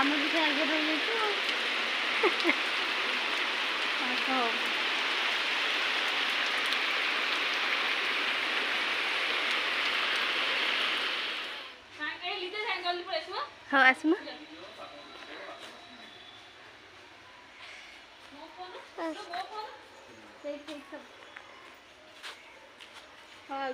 आम भी से आगे रही हाँ आसमा हाँ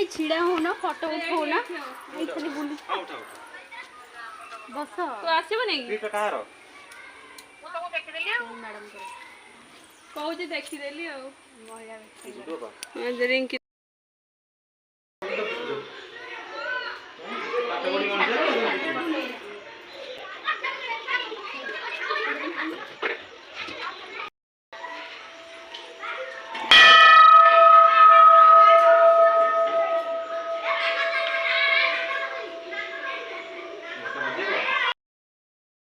छिड़ा हो ना फोटो उठो ना खाली बुल बस तो आसीबो नै कि कहार मु तो देखि देली मैडम को कहू जे देखि देली आ महिला रिंकी